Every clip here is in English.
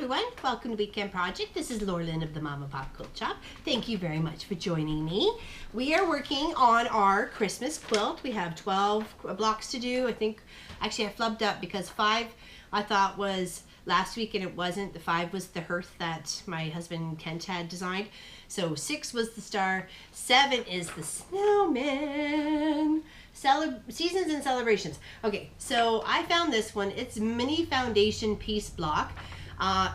everyone, welcome to Weekend Project. This is Laurelyn of the Mama Pop Quilt Shop. Thank you very much for joining me. We are working on our Christmas quilt. We have 12 blocks to do. I think, actually I flubbed up because 5 I thought was last week and it wasn't. The 5 was the hearth that my husband Kent had designed. So 6 was the star, 7 is the snowman. Seasons and celebrations. Okay, so I found this one. It's mini foundation piece block.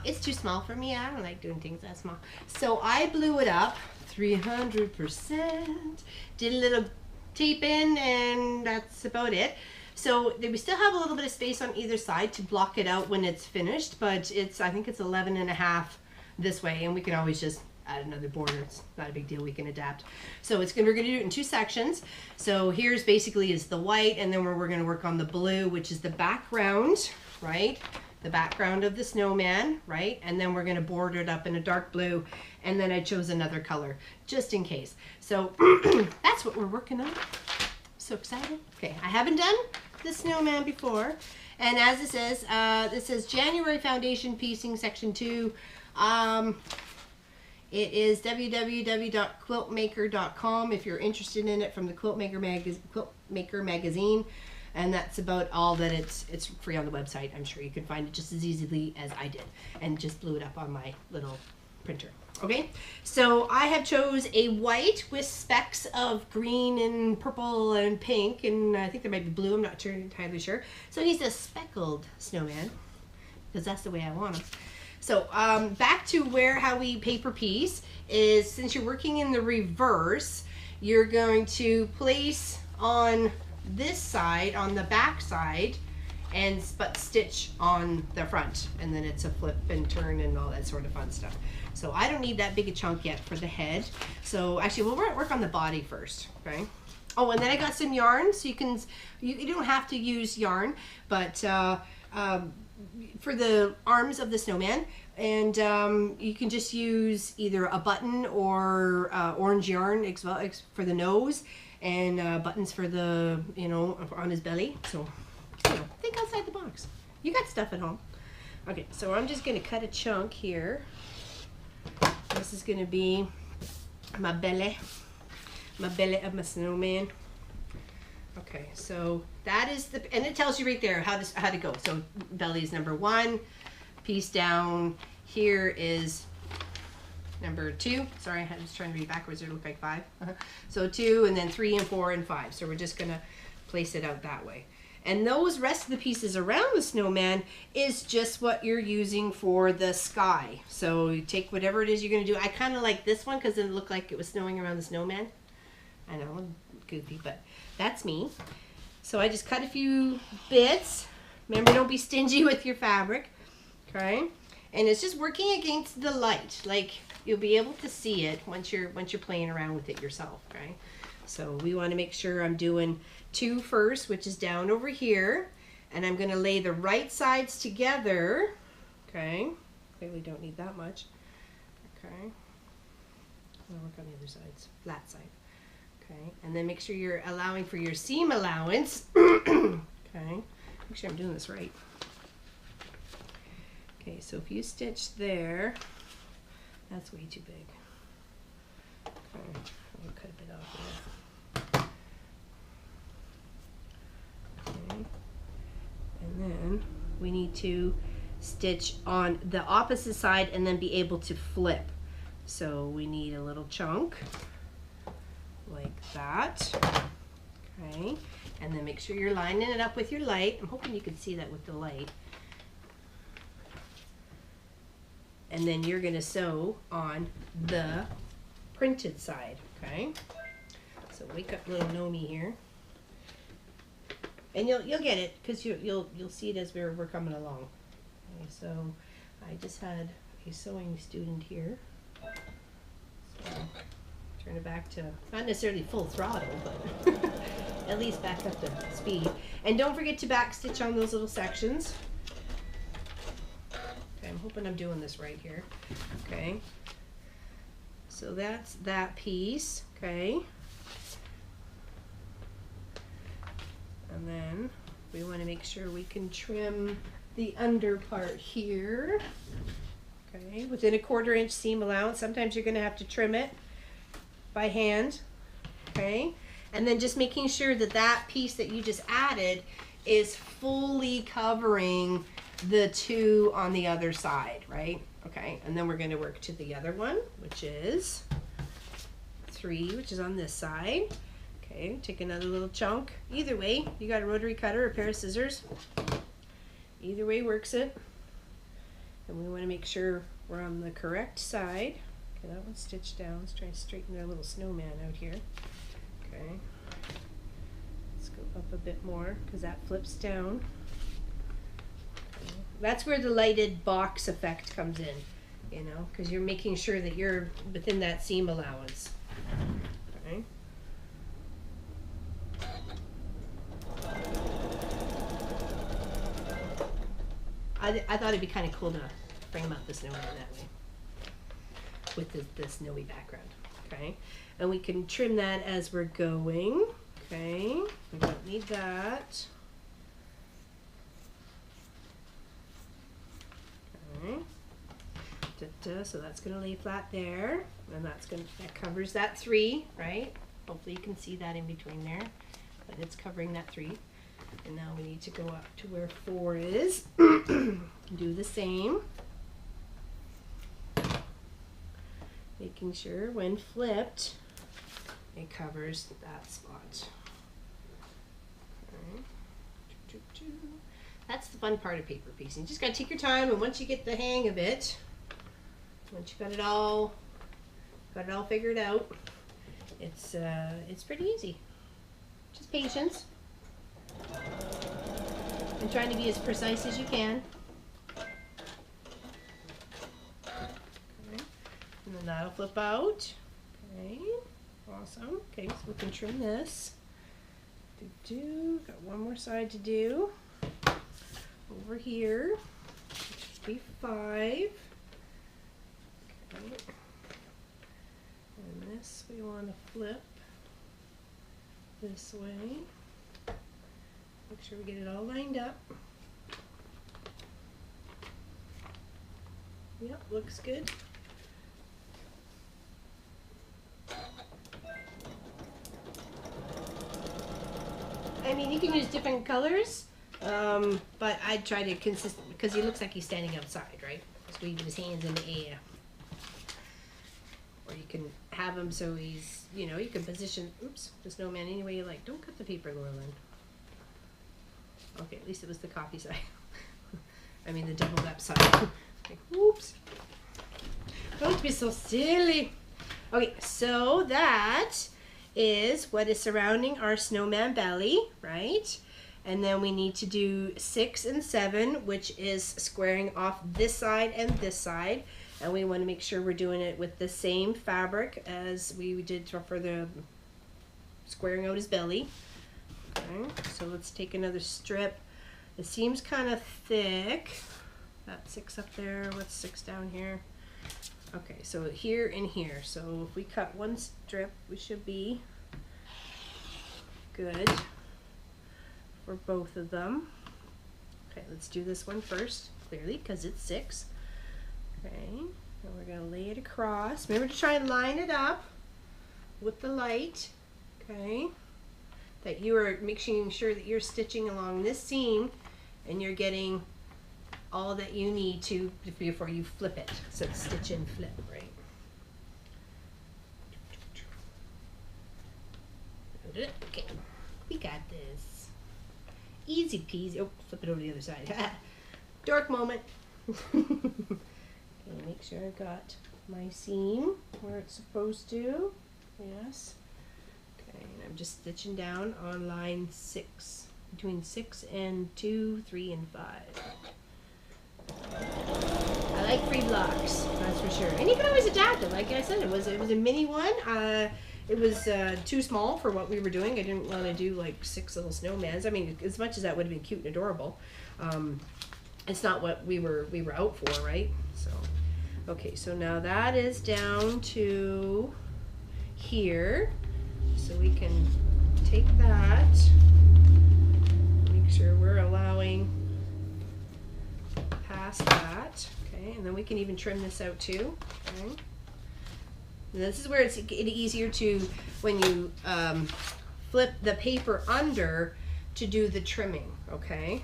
It's too small for me. I don't like doing things that small. So I blew it up 300%. Did a little tape in, and that's about it. So we still have a little bit of space on either side to block it out when it's finished, but I think it's 11.5 this way, and we can always just add another border. It's not a big deal, we can adapt. So we're gonna do it in 2 sections. So here's basically is the white, and then we're gonna work on the blue, which is the background, right? The background of the snowman, right? And then we're gonna border it up in a dark blue, and then I chose another color, just in case. So that's what we're working on. So excited. Okay, I haven't done the snowman before. And as it says, this says January Foundation Piecing Section 2. It is www.quiltmaker.com if you're interested in it, from the Quilt Maker magazine, and that's about all that it's free on the website. I'm sure you can find it just as easily as I did, and just blew it up on my little printer. Okay, so I have chose a white with specks of green and purple and pink, and I think there might be blue. I'm not entirely sure. So he's a speckled snowman because that's the way I want him. So back to how we paper piece is, since you're working in the reverse, you're going to place on this side, on the back side, but stitch on the front, and then it's a flip and turn and all that sort of fun stuff. So I don't need that big a chunk yet for the head. So actually we'll work on the body first, okay? Oh, and then I got some yarn, so you don't have to use yarn, but for the arms of the snowman, and you can just use either a button or orange yarn for the nose, and buttons for the, on his belly. So, think outside the box. You got stuff at home. Okay, so I'm just gonna cut a chunk here. This is gonna be my belly of my snowman. Okay, so that is and it tells you right there how to go. So belly is number 1, piece down here is number 2. Sorry, I was trying to read backwards. It looked like 5. So 2, and then 3 and 4 and 5. So we're just gonna place it out that way. And those rest of the pieces around the snowman is just what you're using for the sky. So you take whatever it is you're gonna do. I kind of like this one because it looked like it was snowing around the snowman. I know, goofy, but that's me. So I just cut a few bits. Remember, don't be stingy with your fabric, okay? And it's just working against the light. Like, you'll be able to see it once you're playing around with it yourself, okay? So we want to make sure I'm doing 2 first, which is down over here, and I'm going to lay the right sides together, okay? Clearly don't need that much, okay? I'll work on the other sides, flat side. Okay, and then make sure you're allowing for your seam allowance. Okay, make sure I'm doing this right. Okay, so if you stitch there, that's way too big. Okay, I'll cut a bit off there. Okay, and then we need to stitch on the opposite side and then be able to flip. So we need a little chunk like that, okay, and then make sure you're lining it up with your light. I'm hoping you can see that with the light. And then you're gonna sew on the printed side, okay? So wake up little Nomi here, and you'll get it because you'll see it as we're coming along. Okay, so I just had a sewing student here. So, turn it back to, not necessarily full throttle, but at least back up to speed. And don't forget to back stitch on those little sections. Okay, I'm hoping I'm doing this right here. Okay, so that's that piece, okay. And then we want to make sure we can trim the under part here. Okay, within a 1/4 inch seam allowance. Sometimes you're going to have to trim it by hand. Okay, and then just making sure that that piece that you just added is fully covering the 2 on the other side, right? Okay, and then we're going to work to the other one, which is 3, which is on this side. Okay, take another little chunk. Either way, you got a rotary cutter or a pair of scissors. Either way works it. And we want to make sure we're on the correct side. Okay, that one's stitched down. Let's try to straighten our little snowman out here. Okay. Let's go up a bit more because that flips down. Okay. That's where the lighted box effect comes in, you know, because you're making sure that you're within that seam allowance. Okay. I thought it'd be kind of cool to frame up the snowman that way with the snowy background. Okay, and we can trim that as we're going. Okay, we don't need that. Okay, so that's going to lay flat there, and that covers that 3, right? Hopefully you can see that in between there, but it's covering that 3. And now we need to go up to where 4 is. Do the same. Making sure when flipped, it covers that spot. Okay. That's the fun part of paper piecing. You just gotta take your time, and once you get the hang of it, once you got it all figured out, it's pretty easy. Just patience. And trying to be as precise as you can. Okay. And then that'll flip out. Okay, awesome. Okay, so we can trim this. Got one more side to do. Over here, which should be 5. Okay. And this we want to flip this way. Make sure we get it all lined up. Yep, looks good. I mean, you can use different colors, but I try to because he looks like he's standing outside, right? Just waving his hands in the air. Or you can have him so he's, you know, you can position, the snowman any way you like. Don't cut the paper, Laurelyn. Okay, at least it was the copy side. I mean the doubled up side. Okay, oops. Don't be so silly. Okay, so that is what is surrounding our snowman belly, right? And then we need to do 6 and 7, which is squaring off this side and this side. And we want to make sure we're doing it with the same fabric as we did for the squaring out his belly. Okay, so let's take another strip. It seems kind of thick. That 6 up there. What's 6 down here? Okay, so here and here. So if we cut one strip, we should be good for both of them. Okay, let's do this one first, clearly, because it's 6. Okay, and we're going to lay it across. Remember to try and line it up with the light. Okay. That you are making sure that you're stitching along this seam and you're getting all that you need to before you flip it. So it's stitch and flip, right? Okay, we got this. Easy peasy. Oh, flip it over the other side. Dork moment. Okay, make sure I got my seam where it's supposed to. Yes. Okay, and I'm just stitching down on line 6, between 6 and 2, 3, and 5. I like free blocks, that's for sure. And you can always adapt it. Like I said, it was a mini one. It was too small for what we were doing. I didn't want to do like 6 little snowmans. I mean, as much as that would have been cute and adorable, it's not what we were out for, right? So, okay, so now that is down to here. So we can take that, make sure we're allowing past that, okay, and then we can even trim this out too. Okay. And this is where it's easier to, when you flip the paper under, to do the trimming, okay?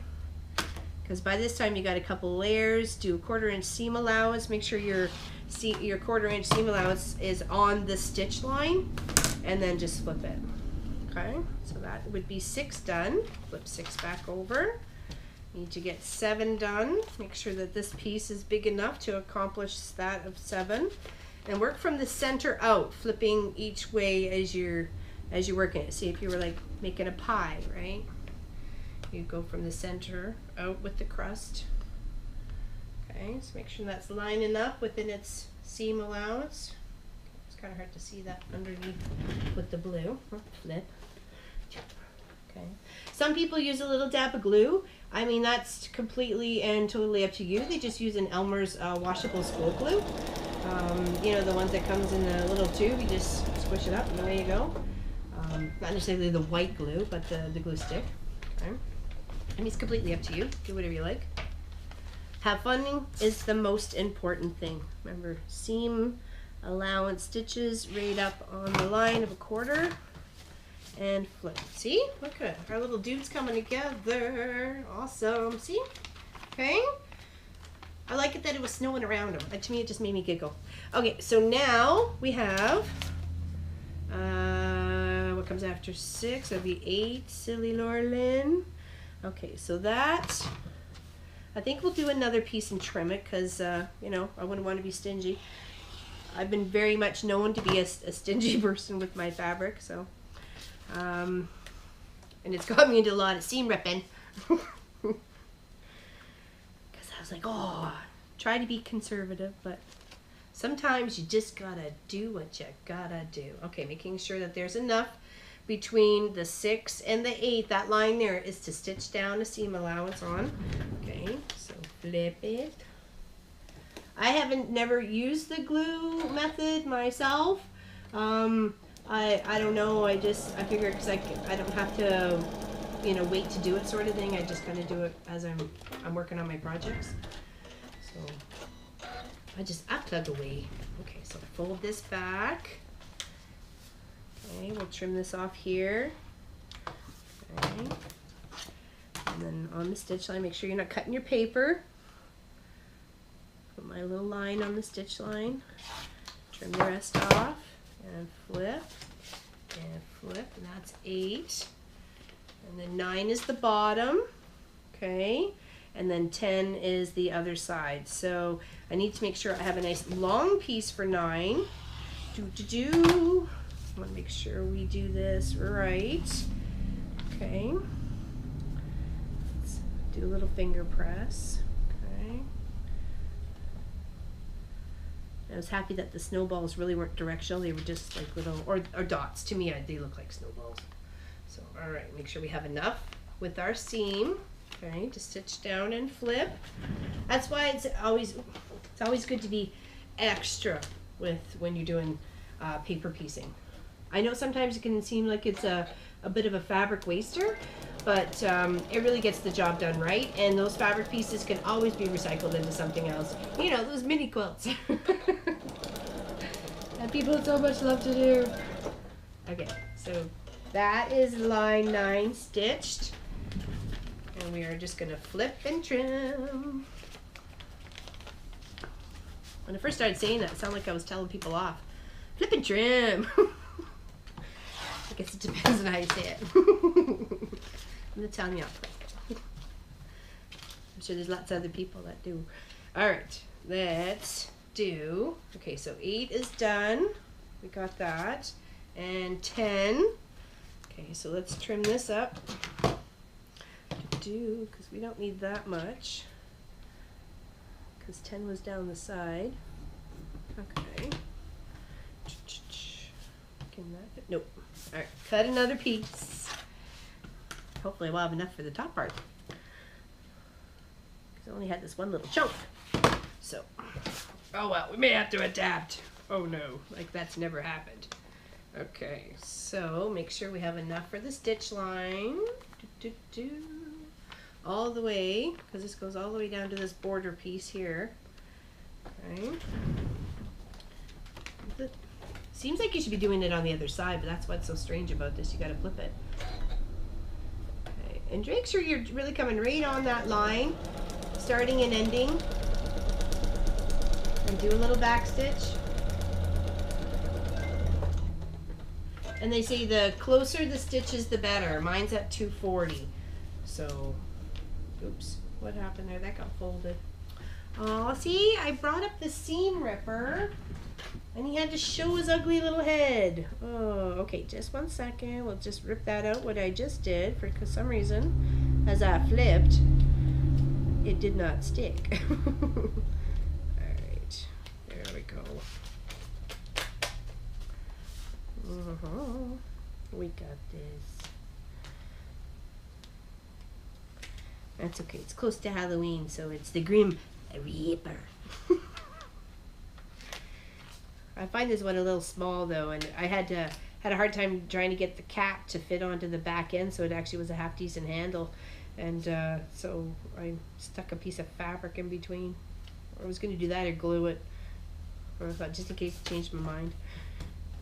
Because by this time you got a couple layers. Do a 1/4 inch seam allowance. Make sure your 1/4 inch seam allowance is on the stitch line, and then just flip it. Okay, so that would be 6 done. Flip 6 back over. Need to get 7 done. Make sure that this piece is big enough to accomplish that of 7, and work from the center out, flipping each way as you're working it. See, if you were like making a pie, right? You go from the center out with the crust. Okay, so make sure that's lining up within its seam allowance. It's kind of hard to see that underneath with the blue. Flip. Okay. Some people use a little dab of glue. I mean, that's completely and totally up to you. They just use an Elmer's washable school glue. You know, the ones that comes in the little tube. You just squish it up and away you go. Not necessarily the white glue, but the glue stick. Okay. I mean, it's completely up to you. Do whatever you like. Have fun is the most important thing. Remember, seam allowance stitches right up on the line of a 1/4, and flip. See? Look at our little dudes coming together. Awesome. See? Okay. I like it that it was snowing around them. To me, it just made me giggle. Okay, so now we have what comes after 6? That'd be 8. Silly Lorlin. Okay, so that, I think we'll do another piece and trim it because, you know, I wouldn't want to be stingy. I've been very much known to be a stingy person with my fabric, so. And it's got me into a lot of seam ripping. Because I was like, oh, try to be conservative, but sometimes you just gotta do what you gotta do. Okay, making sure that there's enough between the 6 and the 8. That line there is to stitch down a seam allowance on. Okay, so flip it. I haven't never used the glue method myself. I don't know. I figure because I don't have to, you know, wait to do it sort of thing. I just kind of do it as I'm working on my projects. So I plug away. Okay, so I fold this back. Okay, we'll trim this off here. Okay. And then on the stitch line, make sure you're not cutting your paper. Put my little line on the stitch line. Trim the rest off and flip and flip, and that's 8. And then 9 is the bottom. Okay. And then 10 is the other side. So I need to make sure I have a nice long piece for 9. I want to make sure we do this right. Okay. Let's do a little finger press. Okay. I was happy that the snowballs really weren't directional. They were just like little, or dots. To me, they look like snowballs. So, all right, make sure we have enough with our seam. Okay, to stitch down and flip. That's why it's always good to be extra with when you're doing paper piecing. I know sometimes it can seem like it's a bit of a fabric waster, but it really gets the job done right, and those fabric pieces can always be recycled into something else. You know, those mini quilts. And people so much love to do. Okay, so that is line 9 stitched. And we are just gonna flip and trim. When I first started saying that, it sounded like I was telling people off. Flip and trim. I guess it depends on how you say it. I'm not telling you off. I'm sure there's lots of other people that do. All right, let's do. Okay, so 8 is done. We got that. And 10. Okay, so let's trim this up. Because we don't need that much, because 10 was down the side. Okay. Can that fit? Nope. All right, cut another piece. Hopefully we'll have enough for the top part, because I only had this one little chunk. So, oh well, we may have to adapt. Oh no, like that's never happened. Okay, so make sure we have enough for the stitch line. All the way, because this goes all the way down to this border piece here. Okay. Seems like you should be doing it on the other side, but that's what's so strange about this. You got to flip it. Okay. And make sure you're really coming right on that line, starting and ending. And do a little back stitch. And they say the closer the stitches, the better. Mine's at 240. So, oops, what happened there? That got folded. Oh, see, I brought up the seam ripper, and he had to show his ugly little head. Oh, okay, just 1 second. We'll just rip that out, what I just did, for some reason, as I flipped, it did not stick. Alright, there we go. We got this. That's okay. It's close to Halloween, so it's the Grim Reaper. I find this one a little small though, and I had a hard time trying to get the cap to fit onto the back end, so it actually was a half decent handle, and so I stuck a piece of fabric in between. I was going to do that or glue it, or I thought just in case I changed my mind.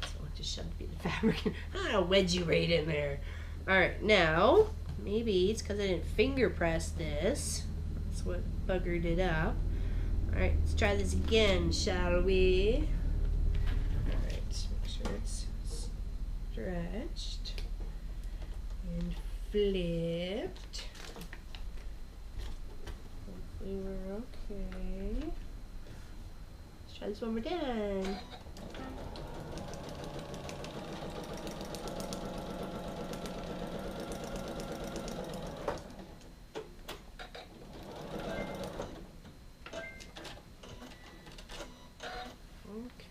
So I just shoved a bit of fabric in. I'll wedge you right in there. All right, now maybe it's because I didn't finger press this. That's what buggered it up. All right, let's try this again, shall we? All right, make sure it's stretched and flipped. Hopefully we're okay. Let's try this one more time.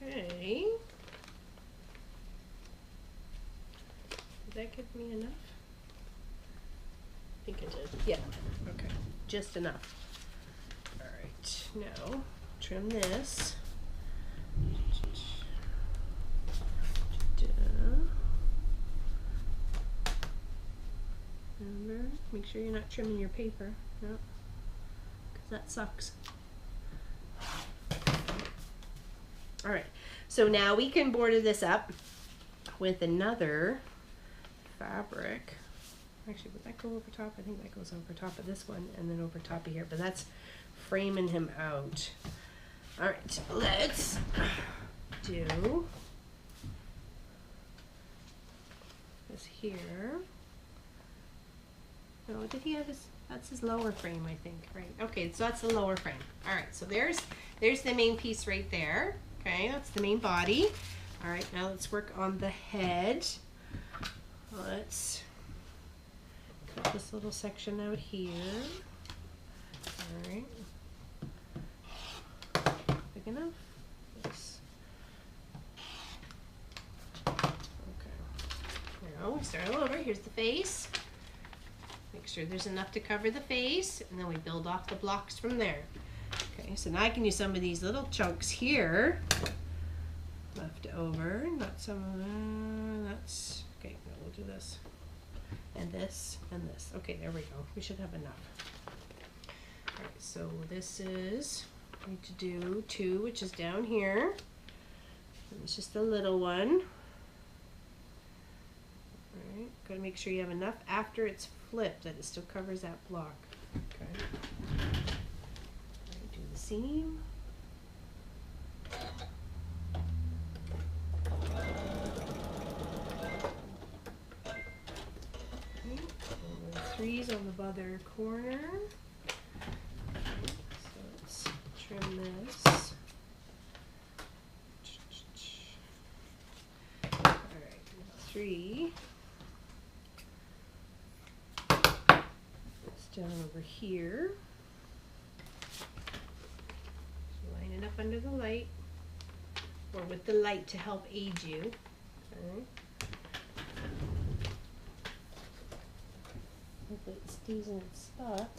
Okay. Did that give me enough? I think I did. Yeah. Okay. Just enough. Alright. Now, trim this. Remember, make sure you're not trimming your paper. No. Because that sucks. Alright, so now we can border this up with another fabric. Actually, would that go over top? I think that goes over top of this one and then over top of here, but that's framing him out. Alright, let's do this here. No, did he have his, that's his lower frame, I think, right? Okay, so that's the lower frame. Alright, so there's the main piece right there. Okay, that's the main body. All right, now let's work on the head. Let's cut this little section out here. All right. Big enough? Yes. Okay. Now we start all over. Here's the face. Make sure there's enough to cover the face, and then we build off the blocks from there. Okay, so now I can use some of these little chunks here left over, not some of that. That's okay. No, we'll do this and this and this. Okay, there we go. We should have enough. All right, so this is I need to do 2, which is down here. And it's just a little one. All right, got to make sure you have enough after it's flipped that it still covers that block. Okay. Seam. Threes on the other corner. So let's trim this. All right, 3. It's down over here. Line it up under the light, or with the light to help aid you. Okay. Hopefully it stays in its spot.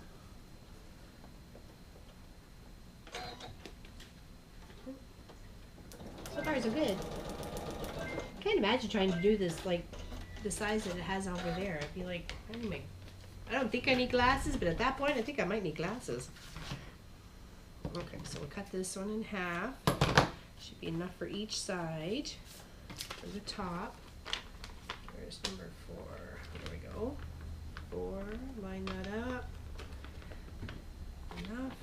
So far so good. I can't imagine trying to do this like the size that it has over there. I'd be like, anyway, I don't think I need glasses, but at that point I think I might need glasses. Okay, so we'll cut this one in half. Should be enough for each side. For the top. Where's number 4? There we go. 4. Line that up. Enough.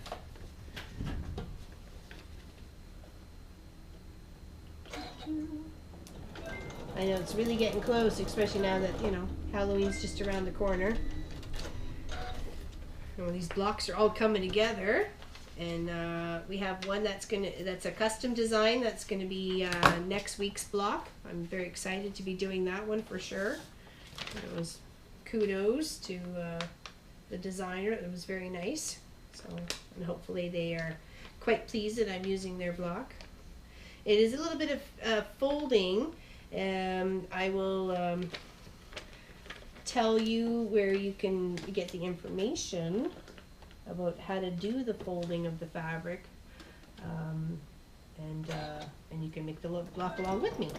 I know it's really getting close, especially now that, you know, Halloween's just around the corner. And these blocks are all coming together. And we have one that's a custom design that's gonna be next week's block. I'm very excited to be doing that one for sure. It was kudos to the designer. It was very nice. So, and hopefully they are quite pleased that I'm using their block. It is a little bit of folding. I will tell you where you can get the information about how to do the folding of the fabric, and you can make the block along with me,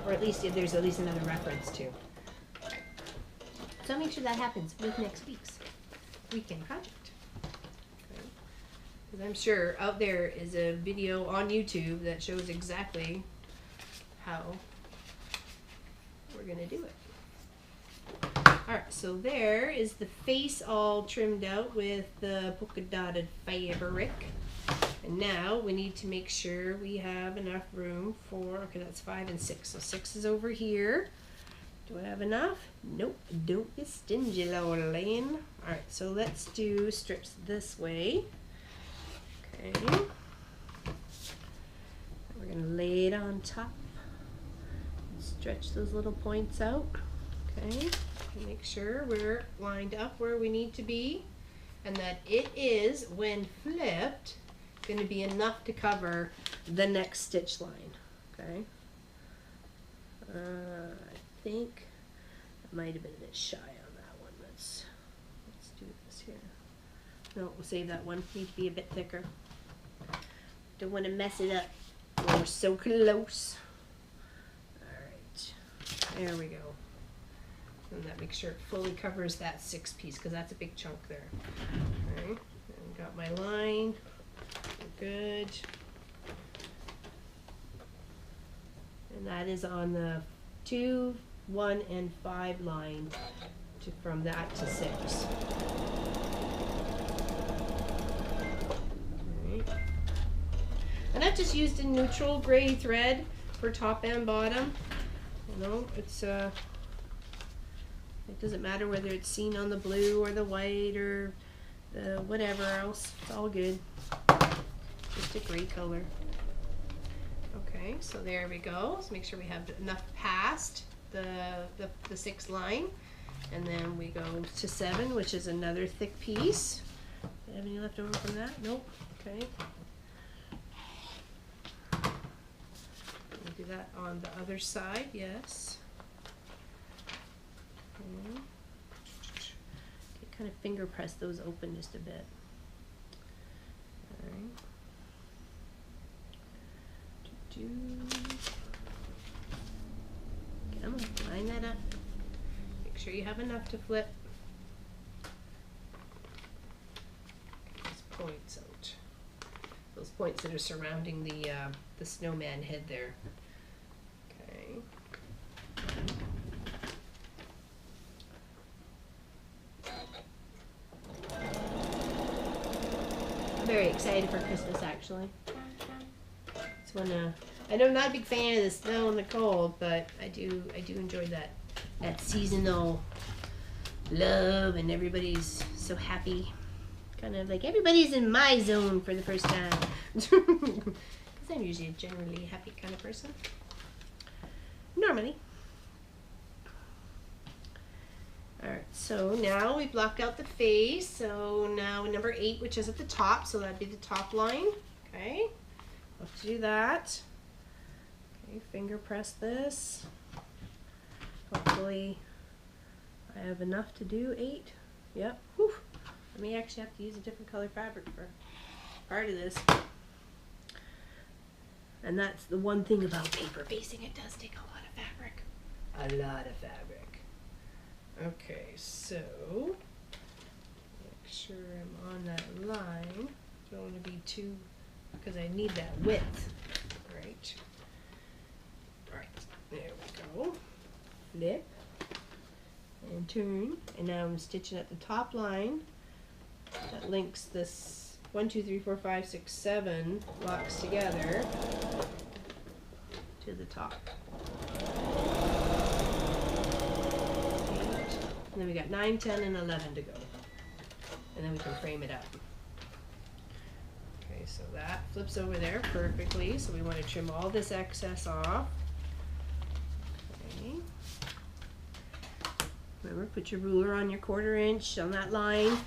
or at least if there's at least another reference to. So make sure that happens with next week's weekend project. Because I'm sure out there is a video on YouTube that shows exactly how we're gonna do it. Alright, so there is the face all trimmed out with the polka dotted fabric. And now we need to make sure we have enough room for, okay, that's 5 and 6. So 6 is over here. Do I have enough? Nope, don't be stingy, Laureline. Alright, so let's do strips this way. Okay. We're going to lay it on top. Stretch those little points out. Okay. Make sure we're lined up where we need to be, and that it is, when flipped, going to be enough to cover the next stitch line. Okay. I think I might have been a bit shy on that one. Let's do this here. No, we'll save that one. Need to be a bit thicker. Don't want to mess it up. We're so close. Alright. There we go. And that makes sure it fully covers that 6 piece, because that's a big chunk there. Okay. And got my line. Good. And that is on the 2, 1, and 5 line, from that to 6. Okay. And I've just used a neutral gray thread for top and bottom. You know, it's it doesn't matter whether it's seen on the blue or the white or the whatever else. It's all good. Just a gray color. Okay, so there we go. Let's make sure we have enough past the 6 line. And then we go to 7, which is another thick piece. Do I have any left over from that? Nope. Okay. We'll do that on the other side, yes. Okay. Kind of finger press those open just a bit. Alright. Come on, line that up. Make sure you have enough to flip. Get those points out. Those points that are surrounding the snowman head there. Okay. I'm very excited for Christmas, actually. It's when I know I'm not a big fan of the snow and the cold, but I do enjoy that seasonal love, and everybody's so happy. Kind of like everybody's in my zone for the first time. Because I'm usually a generally happy kind of person. Normally. Alright, so now we blocked out the face. So now number 8, which is at the top, so that'd be the top line. Okay, we'll have to do that. Okay, finger press this. Hopefully I have enough to do 8. Yep. Whew. I may actually have to use a different color fabric for part of this. And that's the one thing about paper basting. It does take a lot of fabric. A lot of fabric. Okay, so make sure I'm on that line. don't want to be too, because I need that width. Right. Right. There we go. Flip. And turn. And now I'm stitching at the top line that links this 1, 2, 3, 4, 5, 6, 7 blocks together to the top. 8. And then we got 9, 10, and 11 to go. And then we can frame it up. Okay, so that flips over there perfectly. So we want to trim all this excess off. Okay. Remember, put your ruler on your 1/4 inch on that line.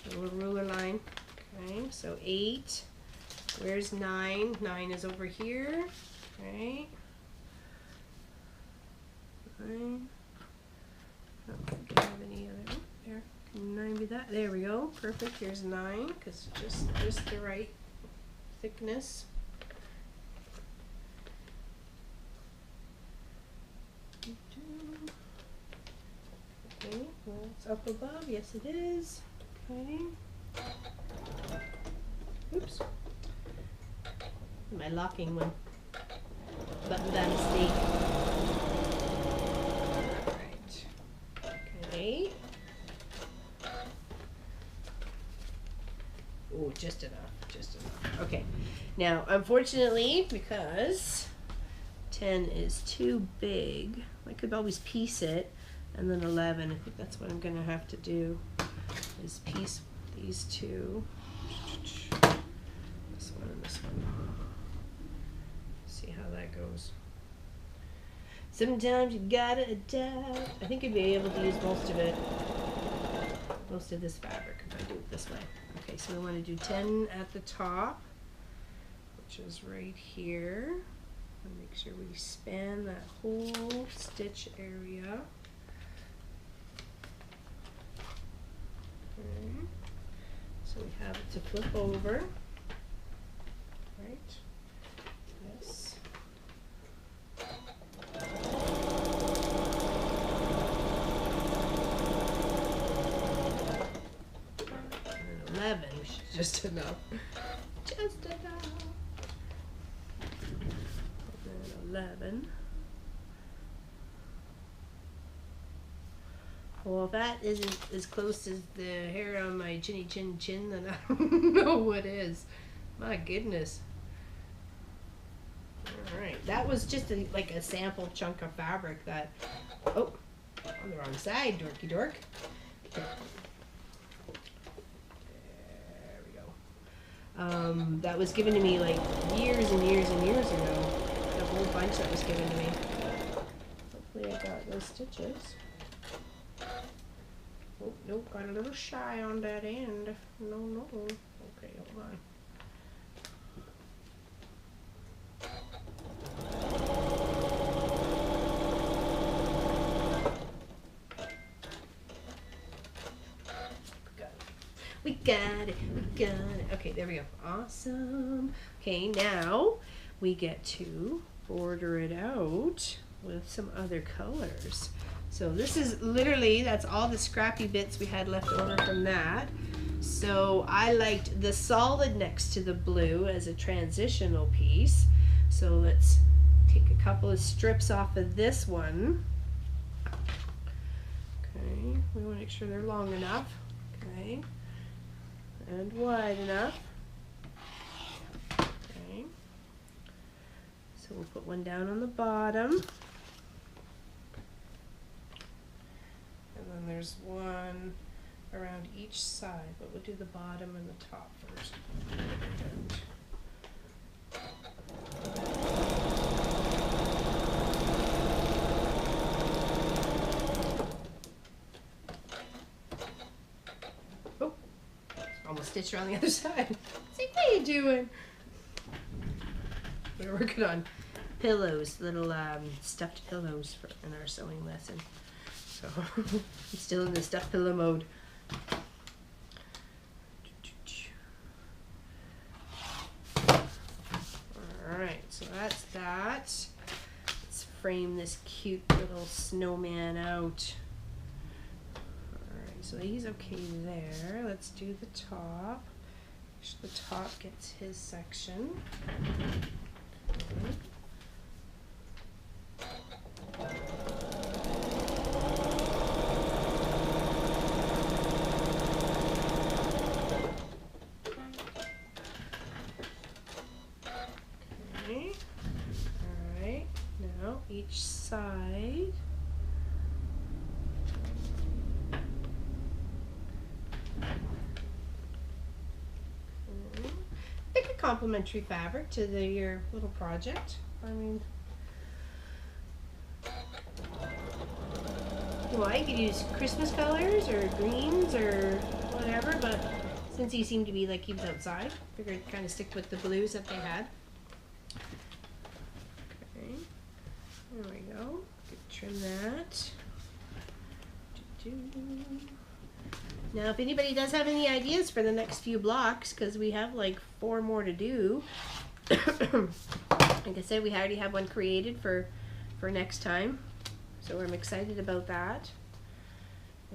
The little ruler line. Okay, so 8. Where's 9? 9 is over here. Right. 9. I don't think I have any other. Oh, there. Can 9 be that? There we go. Perfect. Here's 9 because just the right thickness. Okay, well, it's up above. Yes, it is. Okay. Oops. My locking one. Button that mistake. Alright. Okay. Oh, just enough. Just enough. Okay. Now, unfortunately, because 10 is too big, I could always piece it. And then 11, I think that's what I'm going to have to do, is piece these two. This one and this one. See how that goes. Sometimes you gotta adapt. I think I'd be able to use most of it, most of this fabric if I do it this way. Okay, so we want to do 10 at the top, which is right here. And make sure we span that whole stitch area. Okay. So we have it to flip over. Right. Yes. And then 11, which is just enough. Just enough. And then 11. Well, if that isn't as close as the hair on my chinny chin chin, then I don't know what is. My goodness. Alright, that was just like a sample chunk of fabric that, oh, on the wrong side, dorky dork. There we go. That was given to me like years and years and years ago. A whole bunch that was given to me. Hopefully I got those stitches. Oh, nope, got a little shy on that end. No, no. Okay, hold on. We got it. We got it. Okay, there we go. Awesome. Okay, now we get to border it out with some other colors. So this is literally, that's all the scrappy bits we had left over from that. So I liked the solid next to the blue as a transitional piece. So let's take a couple of strips off of this one. Okay, we want to make sure they're long enough. Okay, and wide enough. Okay, so we'll put one down on the bottom. And then there's one around each side, but we'll do the bottom and the top first. Oh, almost stitched around the other side. See, what are you doing? We're working on pillows, little stuffed pillows in our sewing lesson. So I'm still in the stuffed pillow mode. Alright, so that's that. Let's frame this cute little snowman out. Alright, so he's okay there. Let's do the top. The top gets his section. Okay. All right. Now each side. Pick a complementary fabric to your little project. I mean, well, you could use Christmas colors or greens or whatever, but since he seemed to be like he was outside, figured kind of stick with the blues that they had. Okay, there we go. Trim that. Now, if anybody does have any ideas for the next few blocks, because we have like 4 more to do. Like I said, we already have one created for next time, so I'm excited about that.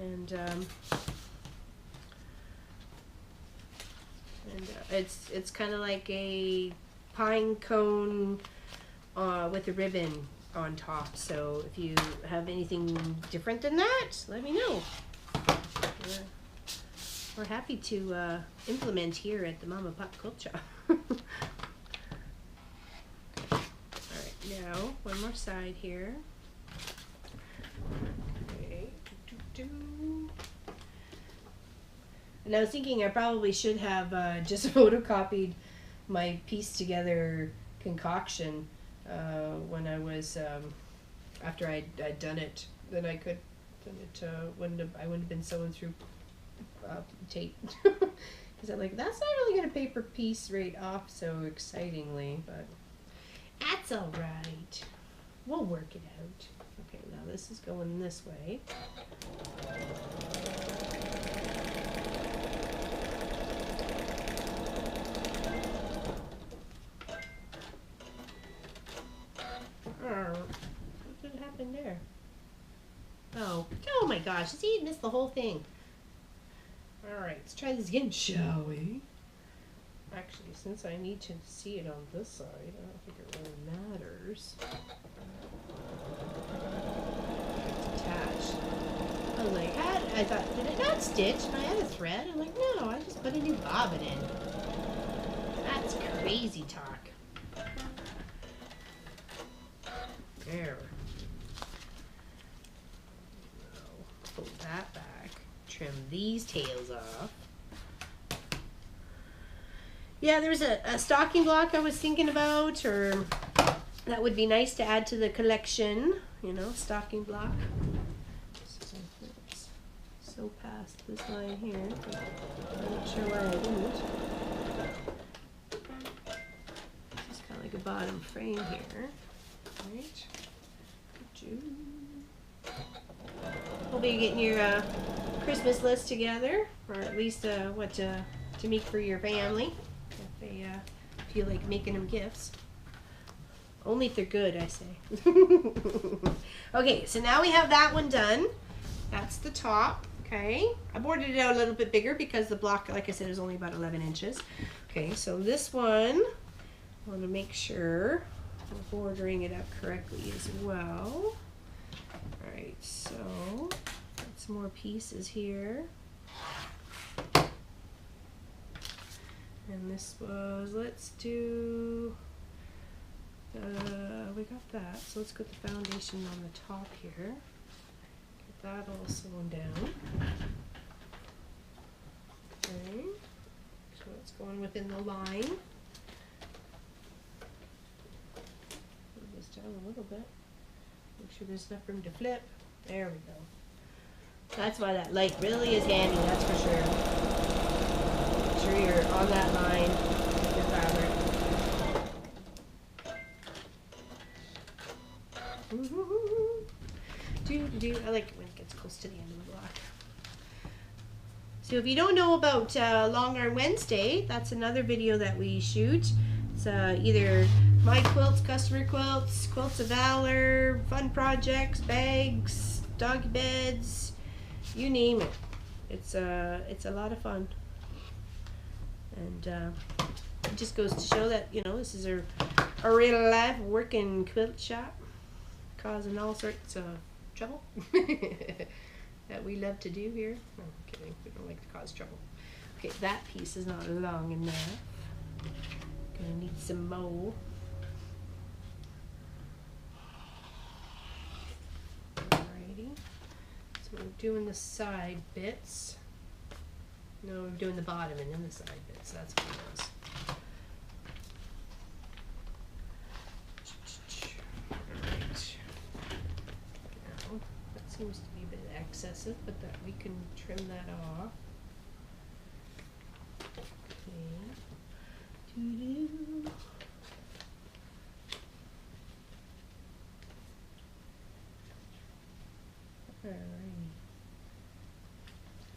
And it's kind of like a pine cone with a ribbon on top. So if you have anything different than that, let me know. We're happy to implement here at the Mama Pop Quilt Shop. Alright, now one more side here. Okay. And I was thinking I probably should have just photocopied my piece together concoction when I was after I'd done it. Then I could. I wouldn't have been sewing through tape, because I'm like, that's not really gonna paper piece right off so excitingly, but that's all right. We'll work it out. Okay, now this is going this way. What did happen there? Oh my gosh, see, missed the whole thing. Alright, let's try this again, shall we? Actually, since I need to see it on this side, I don't think it really matters. It's attached. I was like, I thought, did it not stitch? And I had a thread. I'm like, no, I just put a new bobbin in. That's crazy talk. There. Pull that back, trim these tails off. Yeah, there's a stocking block I was thinking about, or that would be nice to add to the collection, you know, stocking block. It's so past this line here, I'm not sure why I didn't. It's kind of like a bottom frame here, right? Hope you're getting your Christmas list together, or at least what to make for your family if they feel like making them gifts. Only if they're good, I say. Okay, so now we have that one done. That's the top. Okay, I boarded it out a little bit bigger because the block, like I said, is only about 11 inches. Okay, so this one, I want to make sure we're bordering it up correctly as well. Alright, so got some more pieces here. And this was, let's do, we got that, so let's put the foundation on the top here. Get that all sewn down. Okay, so it's going within the line. Move this down a little bit. Make sure there's enough room to flip. There we go. That's why that light really is handy, that's for sure. Make sure you're on that line with your fabric. I like it when it gets close to the end of the block. So if you don't know about Long Arm Wednesday, that's another video that we shoot. It's either my quilts, customer quilts, quilts of valor, fun projects, bags, doggy beds, you name it. It's a lot of fun. And it just goes to show that, you know, this is a real life working quilt shop, causing all sorts of trouble that we love to do here. No, I'm kidding. We don't like to cause trouble. Okay, that piece is not long enough. Gonna need some more. Alrighty. So we're doing the side bits. No, we're doing the bottom and then the side bits. That's what it was. Alright. Now, that seems to be a bit excessive, but that we can trim that off. Okay. Doo-doo. Alrighty.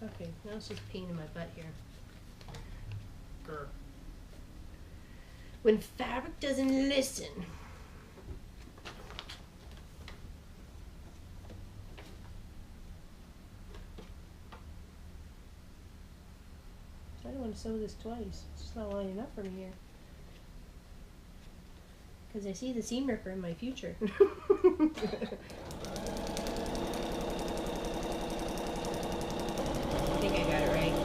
Okay, now it's just pain in my butt here. Grr. When fabric doesn't listen. I don't want to sew this twice. It's just not lining up for me here. Because I see the seam ripper in my future. I think I got it right.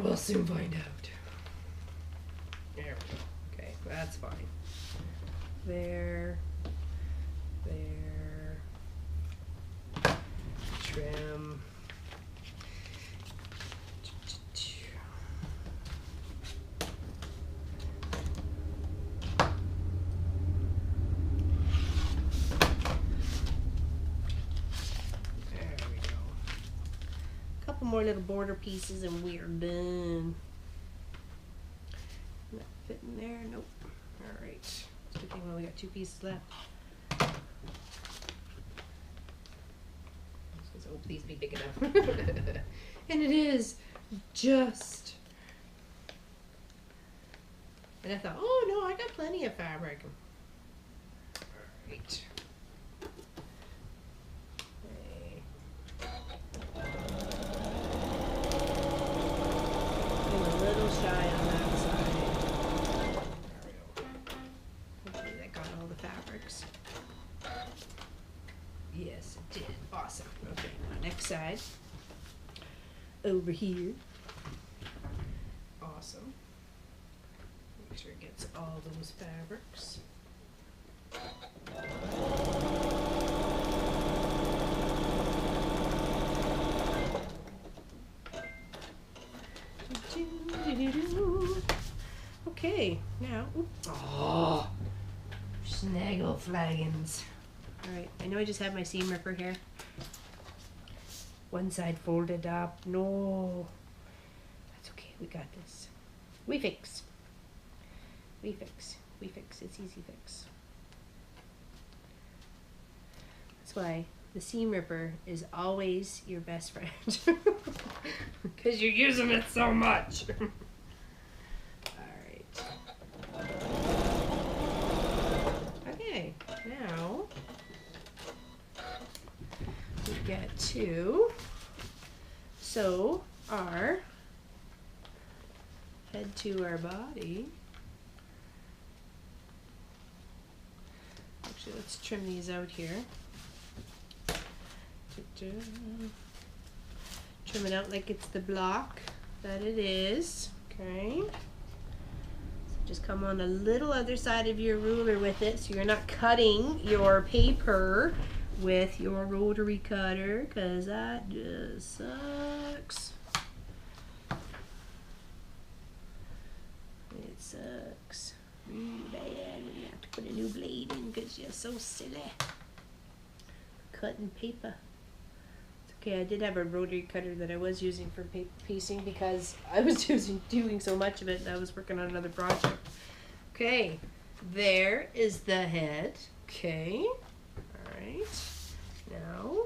We'll soon find out. There we go. Okay, that's fine. There. Trim. More little border pieces and we're done. Not fitting there, nope. Alright, it's a good thing we only got 2 pieces left. Let's hope these be big enough. And it is just. And I thought, oh no, I got plenty of fabric. Alright. Shy on that side. There we go. Hopefully that got all the fabrics. Yes, it did. Awesome. Okay, now next side. Over here. Awesome. Make sure it gets all those fabrics. Okay, now, oh, snaggle flagons. Alright, I know I just have my seam ripper here. One side folded up. No. That's okay, we got this. We fix. We fix. We fix. It's easy fix. That's why the seam ripper is always your best friend. Because you're using it so much. Alright. Okay, now we get to sew our head to our body. Actually, let's trim these out here. Trim it out like it's the block that it is. Okay. So just come on a little other side of your ruler with it so you're not cutting your paper with your rotary cutter, because that just sucks. It sucks really bad when you have to put a new blade in because you're so silly. Cutting paper. Okay, I did have a rotary cutter that I was using for paper piecing because I was doing so much of it and I was working on another project. Okay, there is the head. Okay, alright. Now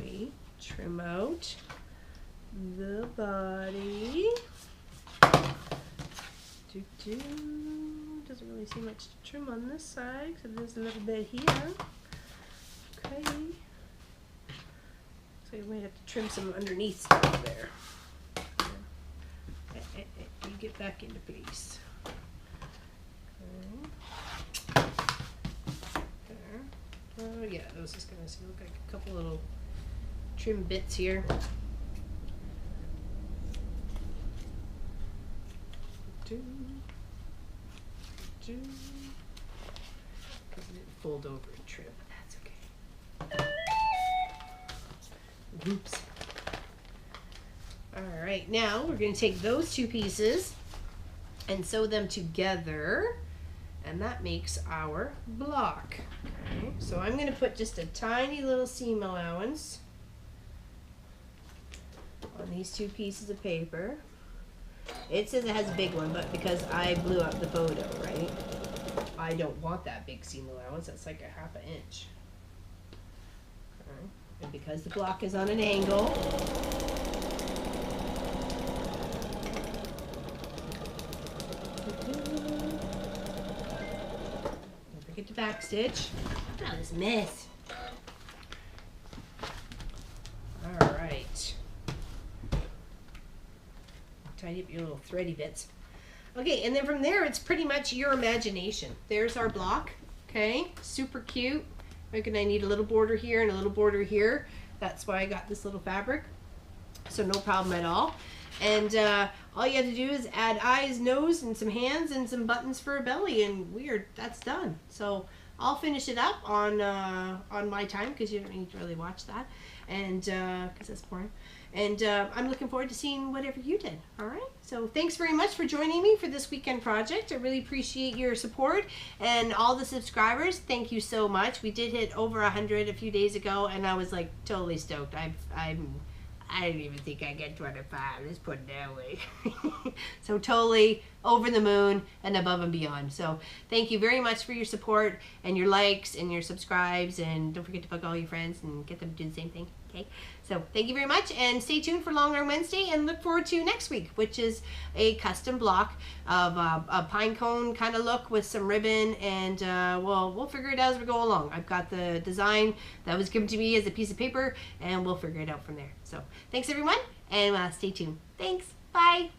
we trim out the body. Doesn't really seem much to trim on this side, except there's a little bit here. Okay. So Okay, we might have to trim some underneath stuff there. You get back into place. Okay. There. Oh yeah, those is gonna look like a couple little trim bits here. Fold over and trim. That's okay. Oops. All right, now we're going to take those two pieces and sew them together, and that makes our block. Okay, so I'm going to put just a tiny little seam allowance on these two pieces of paper. It says it has a big one, but because I blew up the photo, right? I don't want that big seam allowance. That's like a ½ inch. Okay. And because the block is on an angle, don't forget to back stitch. Look at this mess. All right. Tidy up your little thready bits. Okay, and then from there, it's pretty much your imagination. There's our block, okay? Super cute. Reckon I need a little border here and a little border here. That's why I got this little fabric. So no problem at all. And all you have to do is add eyes, nose, and some hands and some buttons for a belly, and that's done. So I'll finish it up on my time, because you don't need to really watch that, and because that's boring. And I'm looking forward to seeing whatever you did. All right. So thanks very much for joining me for this weekend project. I really appreciate your support, and all the subscribers. Thank you so much. We did hit over 100 a few days ago, and I was like totally stoked. I didn't even think I'd get 25. Let's put it that way. So totally over the moon and above and beyond. So thank you very much for your support and your likes and your subscribes. And don't forget to bug all your friends and get them to do the same thing. Okay. So thank you very much, and stay tuned for Long Arm Wednesday, and look forward to next week, which is a custom block of a pine cone kind of look with some ribbon, and we'll figure it out as we go along. I've got the design that was given to me as a piece of paper, and we'll figure it out from there. So thanks everyone, and stay tuned. Thanks. Bye.